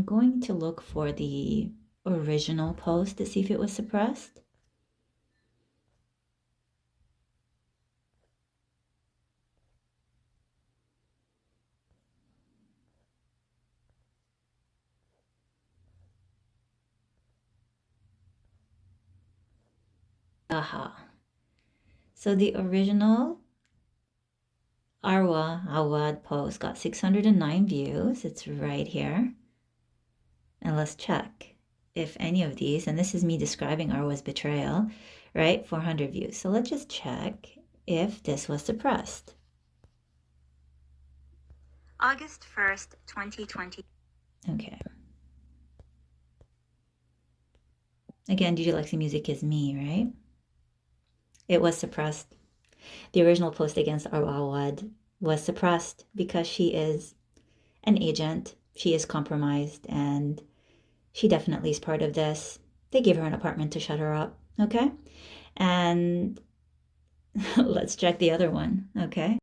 I'm going to look for the original post to see if it was suppressed. Aha. So the original ArwaaAwad post got 609 views. It's right here. And let's check if any of these, and this is me describing Arwaa's betrayal, right? 400 views. So let's just check if this was suppressed. August 1st, 2020. Okay. Again, DJ Lexi Music is me, right? It was suppressed. The original post against ArwaaAwad was suppressed because she is an agent. She is compromised, and she definitely is part of this. They gave her an apartment to shut her up, okay? And let's check the other one, okay?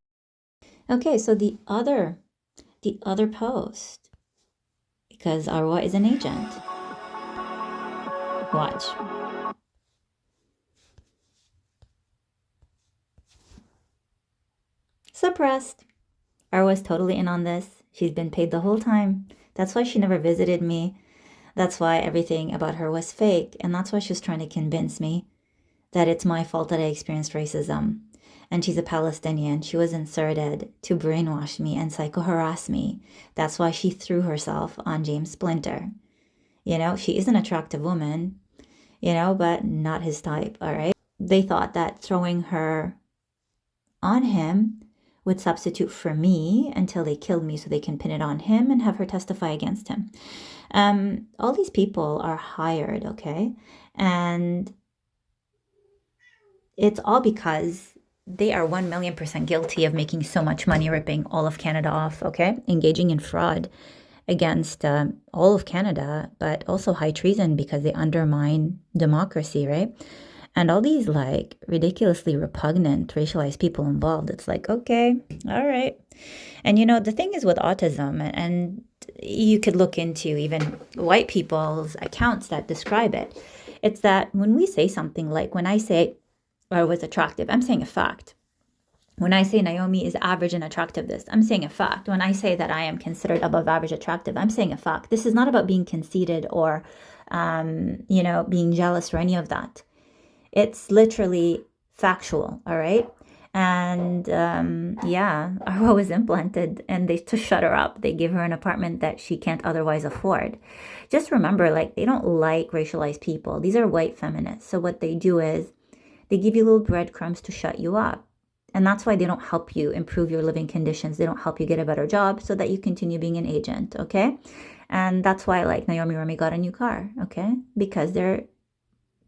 Okay, so the other post, because Arwaa is an agent. Watch. Suppressed. Arwaa's totally in on this. She's been paid the whole time. That's why she never visited me. That's why everything about her was fake. And that's why she was trying to convince me that it's my fault that I experienced racism. And she's a Palestinian. She was inserted to brainwash me and psycho-harass me. That's why she threw herself on James Splinter. You know, she is an attractive woman, you know, but not his type, all right? They thought that throwing her on him would substitute for me until they killed me so they can pin it on him and have her testify against him. All these people are hired, okay? And it's all because they are 1,000,000% guilty of making so much money ripping all of Canada off, okay? Engaging in fraud against all of Canada, but also high treason because they undermine democracy, right? And all these like ridiculously repugnant racialized people involved. It's like, okay, all right. And you know, the thing is with autism, and you could look into even white people's accounts that describe it. It's that when we say something like, when I say I was attractive, I'm saying a fact. When I say Naomi is average and attractive this, I'm saying a fact. When I say that I am considered above average attractive, I'm saying a fact. This is not about being conceited or, you know, being jealous or any of that. It's literally factual, all right? And yeah, Arwaa was implanted and to shut her up. They give her an apartment that she can't otherwise afford. Just remember, like, they don't like racialized people. These are white feminists. So what they do is they give you little breadcrumbs to shut you up. And that's why they don't help you improve your living conditions. They don't help you get a better job so that you continue being an agent, okay? And that's why, like, Naomi Remy got a new car, okay? Because they're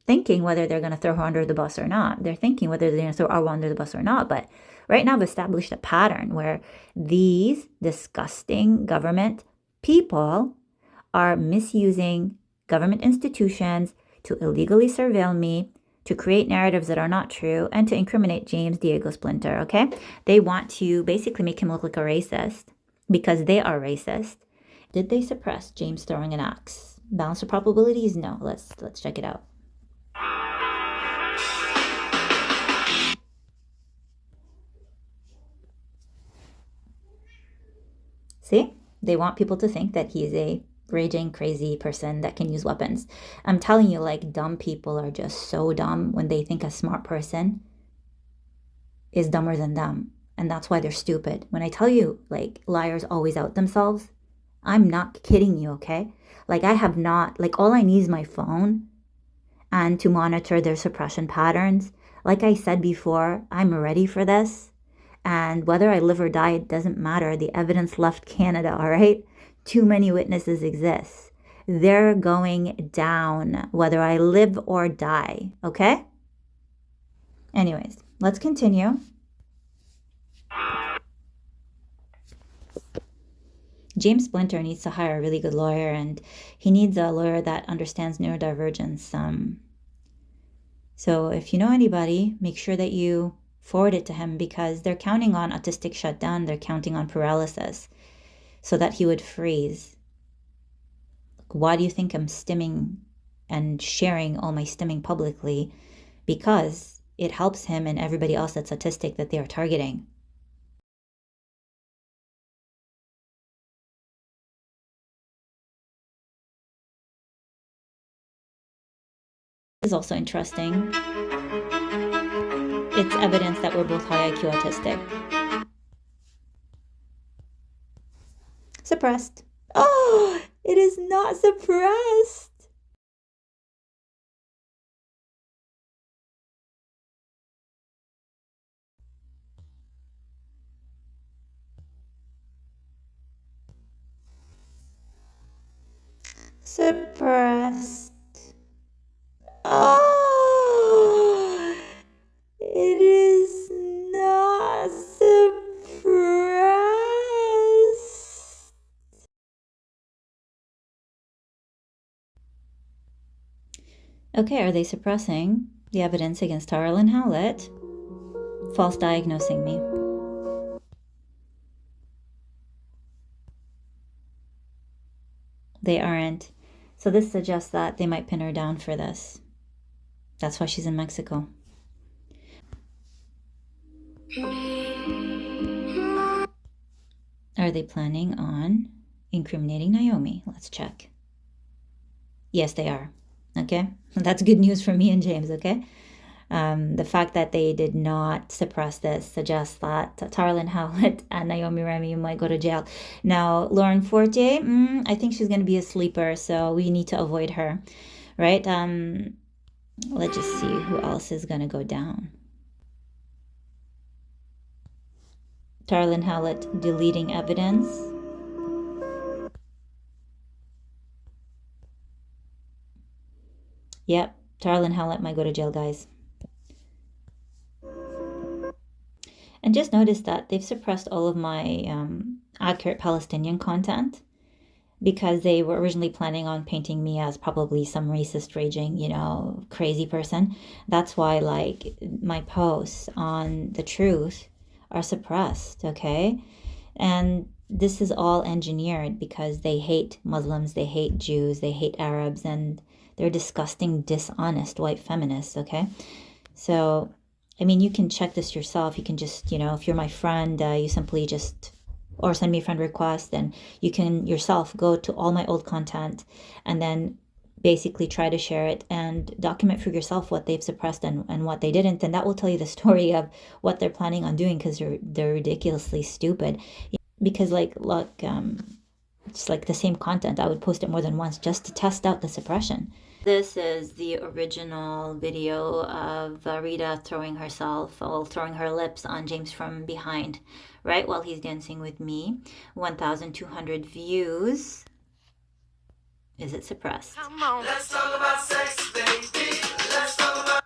thinking whether they're going to throw her under the bus or not. They're thinking whether they're going to throw Arwaa under the bus or not. But right now, I've established a pattern where these disgusting government people are misusing government institutions to illegally surveil me, to create narratives that are not true, and to incriminate James Diego Splinter, okay? They want to basically make him look like a racist because they are racist. Did they suppress James throwing an axe? Balance of probabilities? No. Let's check it out. See? They want people to think that he's a raging, crazy person that can use weapons. I'm telling you, like, dumb people are just so dumb when they think a smart person is dumber than them. And that's why they're stupid. When I tell you, like, liars always out themselves, I'm not kidding you, okay? Like, I have not, like, all I need is my phone and to monitor their suppression patterns. Like I said before, I'm ready for this. And whether I live or die, it doesn't matter. The evidence left Canada, all right? Too many witnesses exist. They're going down, whether I live or die, okay? Anyways, let's continue. James Splinter needs to hire a really good lawyer, and he needs a lawyer that understands neurodivergence. So if you know anybody, make sure that you forward it to him because they're counting on autistic shutdown. They're counting on paralysis so that he would freeze. Why do you think I'm stimming and sharing all my stimming publicly? Because it helps him and everybody else that's autistic that they are targeting. This is also interesting. It's evidence that we're both high IQ autistic. Suppressed. Oh, it is not suppressed. Suppressed. Oh, it is not suppressed. Okay, are they suppressing the evidence against TaraLynnHowlett? False diagnosing me. They aren't. So this suggests that they might pin her down for this. That's why she's in Mexico. Are they planning on incriminating Naomi? Let's check. Yes, they are. Okay? That's good news for me and James, okay? The fact that they did not suppress this suggests that TaraLynnHowlett and Naomi Remy might go to jail. Now, Lauren Forte, I think she's going to be a sleeper, so we need to avoid her, right? Let's just see who else is going to go down. TaraLynnHowlett deleting evidence. Yep, TaraLynnHowlett might go to jail, guys. And just notice that they've suppressed all of my accurate Palestinian content because they were originally planning on painting me as probably some racist, raging, crazy person. That's why, like, my posts on the truth are suppressed, okay? And this is all engineered because they hate Muslims, they hate Jews, they hate Arabs, and they're disgusting, dishonest white feminists, okay? So, I mean, you can check this yourself. You can just, if you're my friend, you simply just, or send me a friend request, and you can yourself go to all my old content and then basically try to share it and document for yourself what they've suppressed and what they didn't. And that will tell you the story of what they're planning on doing because they're ridiculously stupid. Because, look, it's like the same content. I would post it more than once just to test out the suppression. This is the original video of Rita throwing her lips on James from behind, right, while he's dancing with me. 1,200 views. Is it suppressed? Come on. Let's talk about sex, baby. Let's talk about...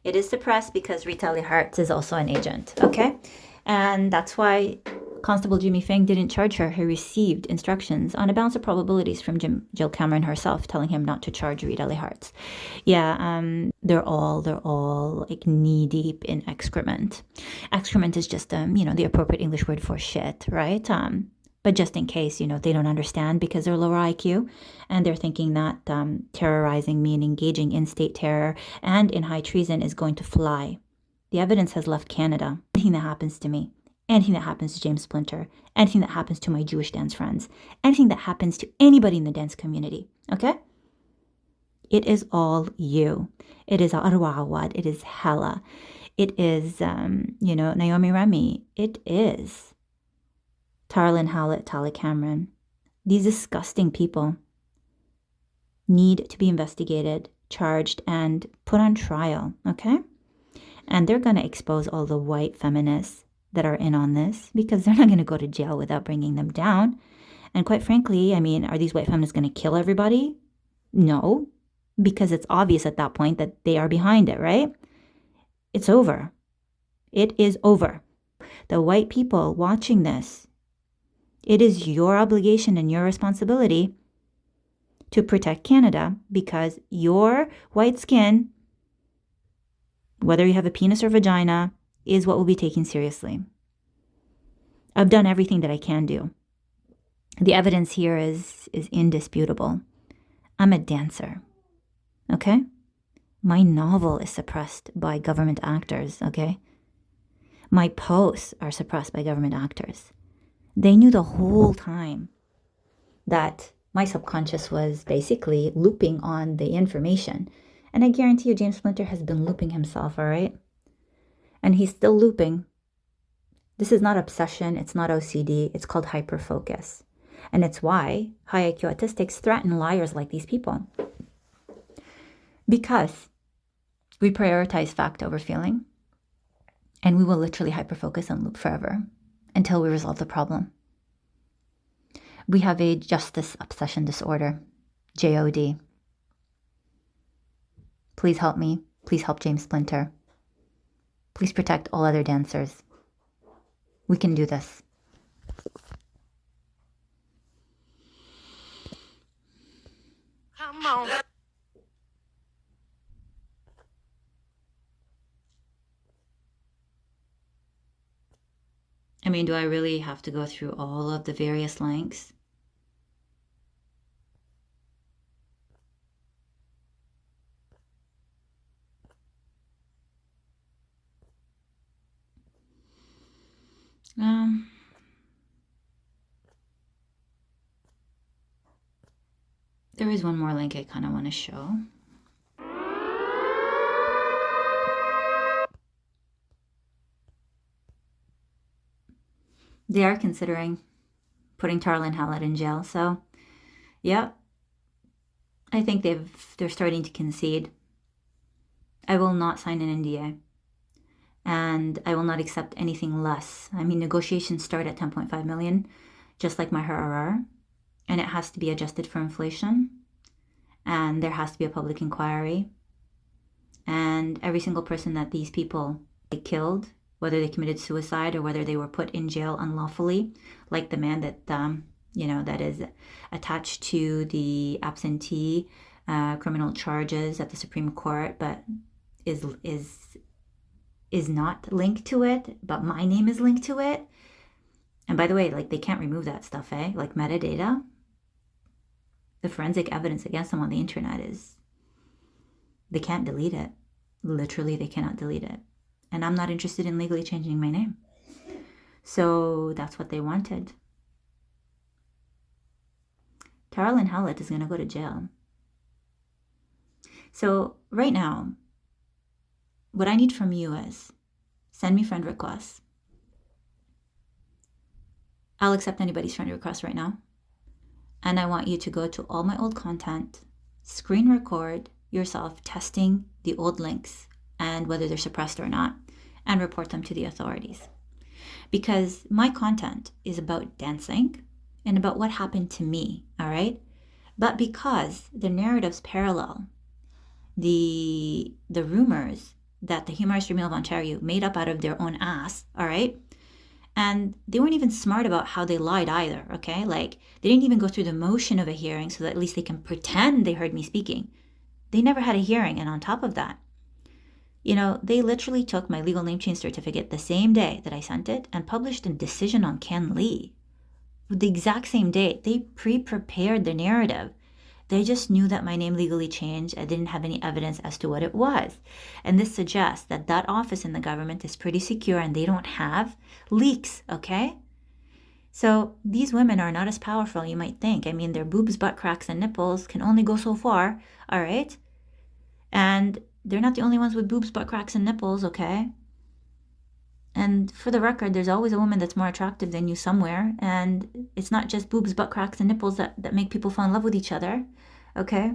It is suppressed because Rita Hearts is also an agent, okay? And that's why Constable Jimmy Feng didn't charge her. He received instructions on a balance of probabilities from Jill Cameron herself, telling him not to charge Rita Hearts. Yeah, they're all like knee deep in excrement. Excrement is just the appropriate English word for shit, right? But just in case, they don't understand because they're lower IQ and they're thinking that terrorizing me and engaging in state terror and in high treason is going to fly. The evidence has left Canada. Anything that happens to me, anything that happens to James Splinter, anything that happens to my Jewish dance friends, anything that happens to anybody in the dance community, okay? It is all you. It is ArwaaAwad. It is Hella. It is, Naomi Remy. It is TaraLynnHowlett, Tala Cameron. These disgusting people need to be investigated, charged, and put on trial, okay? And they're going to expose all the white feminists that are in on this because they're not going to go to jail without bringing them down. And quite frankly, I mean, are these white feminists going to kill everybody? No, because it's obvious at that point that they are behind it, right? It's over. It is over. The white people watching this, it is your obligation and your responsibility to protect Canada because your white skin, whether you have a penis or vagina, is what will be taken seriously. I've done everything that I can do. The evidence here is indisputable. I'm a dancer, okay? My novel is suppressed by government actors, okay? My posts are suppressed by government actors. They knew the whole time that my subconscious was basically looping on the information. And I guarantee you James Splinter has been looping himself, all right? And he's still looping. This is not obsession, it's not OCD, it's called hyperfocus. And it's why high IQ autistics threaten liars like these people. Because we prioritize fact over feeling, and we will literally hyperfocus and loop forever until we resolve the problem. We have a justice obsession disorder, JOD. Please help me. Please help James Splinter. Please protect all other dancers. We can do this. Come on. I mean, do I really have to go through all of the various links? There is one more link I kind of want to show. They are considering putting TaraLynnHowlett in jail. So, yeah, I think they're starting to concede. I will not sign an NDA. And I will not accept anything less. I mean, negotiations start at 10.5 million, just like my HRTO. And it has to be adjusted for inflation. And there has to be a public inquiry. And every single person that these people killed, whether they committed suicide or whether they were put in jail unlawfully, like the man that, that is attached to the absentee criminal charges at the Supreme Court, but is not linked to it, but my name is linked to it. And by the way, like, they can't remove that stuff, like metadata. The forensic evidence against them on the internet they can't delete it. Literally, they cannot delete it. And I'm not interested in legally changing my name. So that's what they wanted. TaraLynnHowlett is going to go to jail. So right now, what I need from you is send me friend requests. I'll accept anybody's friend request right now. And I want you to go to all my old content, screen record yourself testing the old links and whether they're suppressed or not, and report them to the authorities. Because my content is about dancing and about what happened to me, all right? But because the narratives parallel the rumors that the Human Rights Tribunal of Ontario made up out of their own ass, all right? And they weren't even smart about how they lied either, okay? Like, they didn't even go through the motion of a hearing so that at least they can pretend they heard me speaking. They never had a hearing, and on top of that, they literally took my legal name change certificate the same day that I sent it and published a decision on Ken Lee. The exact same day. They pre-prepared the narrative. They just knew that my name legally changed. I didn't have any evidence as to what it was. And this suggests that that office in the government is pretty secure and they don't have leaks, okay? So these women are not as powerful you might think. I mean, their boobs, butt cracks, and nipples can only go so far, all right? And they're not the only ones with boobs, butt cracks, and nipples, okay? And for the record, there's always a woman that's more attractive than you somewhere. And it's not just boobs, butt cracks, and nipples that make people fall in love with each other. Okay?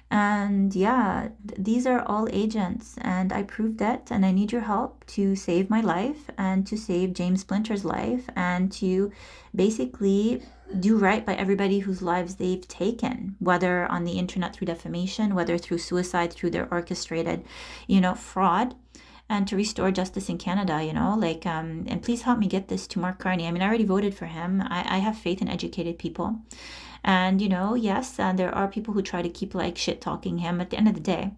And yeah, these are all agents. And I proved it. And I need your help to save my life and to save James Splinter's life and to basically do right by everybody whose lives they've taken, whether on the internet through defamation, whether through suicide, through their orchestrated, fraud. And to restore justice in Canada, and please help me get this to Mark Carney. I mean, I already voted for him. I have faith in educated people. And, yes, there are people who try to keep, shit-talking him. At the end of the day,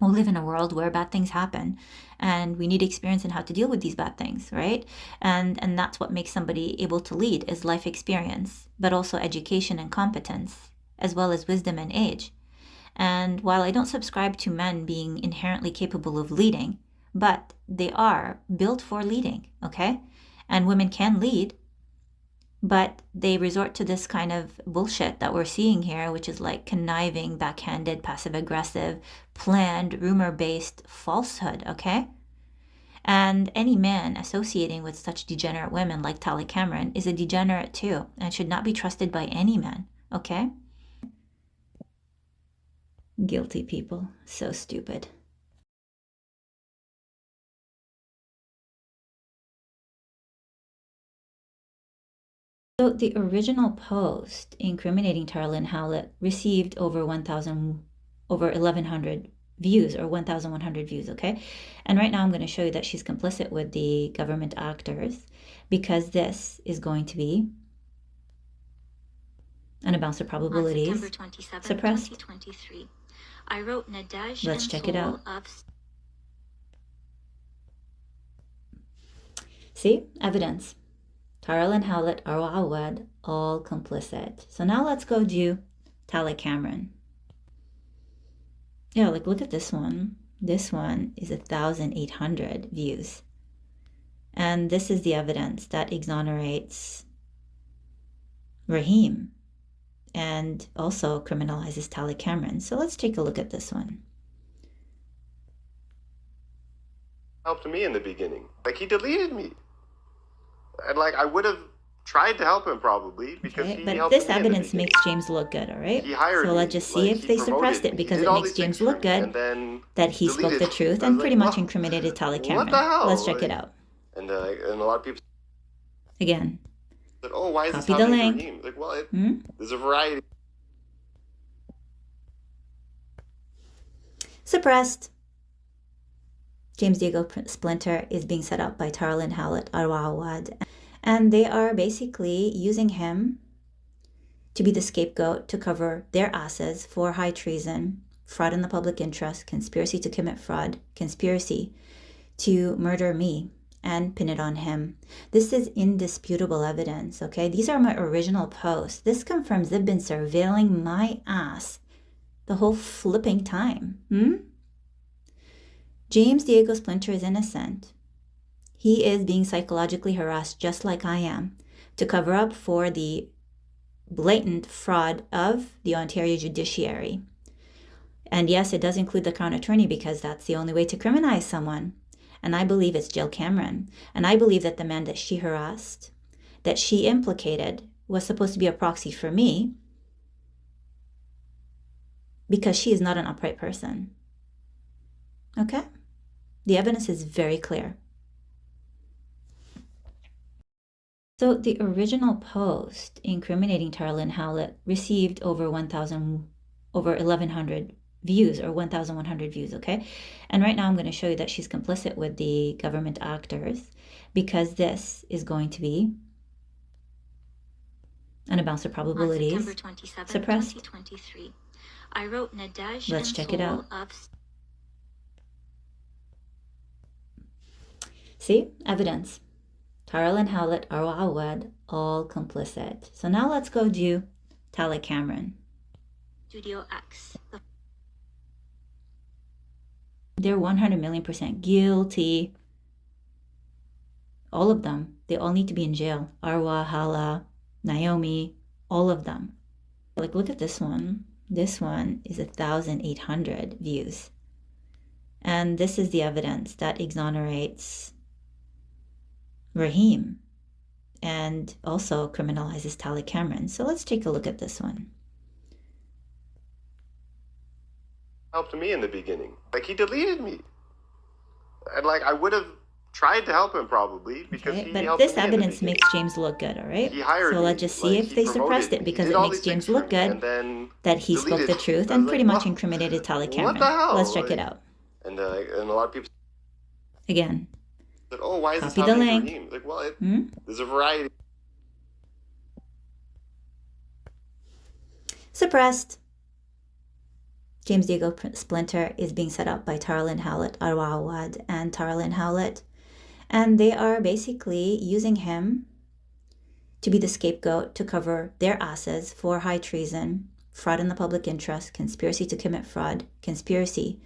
We live in a world where bad things happen, and we need experience in how to deal with these bad things, right? And that's what makes somebody able to lead, is life experience, but also education and competence, as well as wisdom and age. And while I don't subscribe to men being inherently capable of leading, but they are built for leading, okay? And women can lead, but they resort to this kind of bullshit that we're seeing here, which is like conniving, backhanded, passive-aggressive, planned, rumor-based falsehood, okay? And any man associating with such degenerate women like Tali Cameron is a degenerate too, and should not be trusted by any man, okay? Guilty people. So stupid. So the original post incriminating TaraLynnHowlett received over 1,100 views, or 1,100 views, okay? And right now I'm going to show you that she's complicit with the government actors, because this is going to be, on a bounce of probabilities, On September 27, suppressed. 2023, I wrote Nadej Let's and check it out. Soul of... See? Evidence. TaraLynnHowlett, ArwaaAwad, all complicit. So now let's go do Tali Cameron. Yeah, like look at this one. This one is 1,800 views. And this is the evidence that exonerates Raheem and also criminalizes Tali Cameron. So let's take a look at this one. Helped me in the beginning. Like, he deleted me. And like, I would have tried to help him probably, because Okay, he but helped this me in the evidence beginning. makes James look good, all right? He hired so me. let's just see Like, if he they promoted suppressed me. it, He because did it all makes these James things look for me, good and then that he spoke deleted the me. truth I and was pretty like, much wow, incriminated Tali what Cameron. the hell? Let's check it Like, out. And a lot of people Again, said, oh, why is this copy the happening to link. Raheem? Like, well, Hmm? there's a variety. Suppressed. James Diego Splinter is being set up by TaraLynnHowlett, ArwaaAwad, and they are basically using him to be the scapegoat to cover their asses for high treason, fraud in the public interest, conspiracy to commit fraud, conspiracy to murder me, and pin it on him. This is indisputable evidence, okay? These are my original posts. This confirms they've been surveilling my ass the whole flipping time. James Diego Splinter is innocent. He is being psychologically harassed just like I am to cover up for the blatant fraud of the Ontario judiciary. And yes, it does include the Crown Attorney, because that's the only way to criminalize someone. And I believe it's Jill Cameron. And I believe that the man that she harassed, that she implicated, was supposed to be a proxy for me, because she is not an upright person. Okay? The evidence is very clear. So the original post incriminating TaraLynnHowlett received over 1,100 views, or 1,100 views, okay? And right now I'm going to show you that she's complicit with the government actors, because this is going to be, on a bounce of probabilities, On September 27, suppressed. 2023, I wrote Nadej Let's and check it Soul out. of... See? Evidence. TaraLynnHowlett, ArwaaAwad, all complicit. So now let's go do Tali Cameron. Studio X. They're 100 million% guilty. All of them. They all need to be in jail. Arwaa, Hala, Naomi, all of them. Like, look at this one. This one is 1,800 views. And this is the evidence that exonerates Raheem and also criminalizes Tali Cameron. So let's take a look at this one. Helped me in the beginning. Like, he deleted me. And like, I would have tried to help him probably, because Okay, he but helped this me in the evidence beginning. makes James look good, all right? He hired so let's me. just see Like, if he they promoted suppressed it, me. because He did it all makes these things James for look me, good and then that he spoke the deleted me. truth I and was pretty like, much wow, incriminated Tali what Cameron. the hell? Let's check it Like, out. And a lot of people Again, said, oh, why is this copy the happening to link. Raheem? Like, well, Hmm? there's a variety. Suppressed. James Diego Splinter is being set up by TaraLynnHowlett, ArwaaAwad, and TaraLynnHowlett. And they are basically using him to be the scapegoat to cover their asses for high treason, fraud in the public interest, conspiracy to commit fraud, conspiracy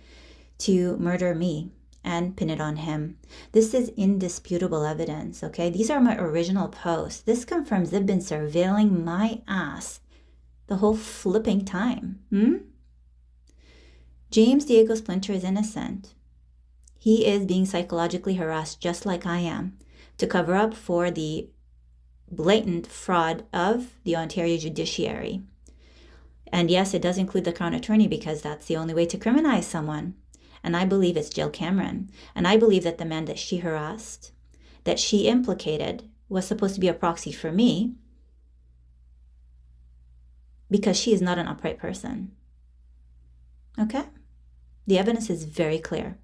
to murder me, and pin it on him. This is indisputable evidence, okay? These are my original posts. This confirms they've been surveilling my ass the whole flipping time. James Diego Splinter is innocent. He is being psychologically harassed just like I am to cover up for the blatant fraud of the Ontario judiciary. And yes, it does include the Crown Attorney because that's the only way to criminalize someone. And I believe it's Jill Cameron. And I believe that the man that she harassed, that she implicated, was supposed to be a proxy for me because she is not an upright person. Okay? The evidence is very clear.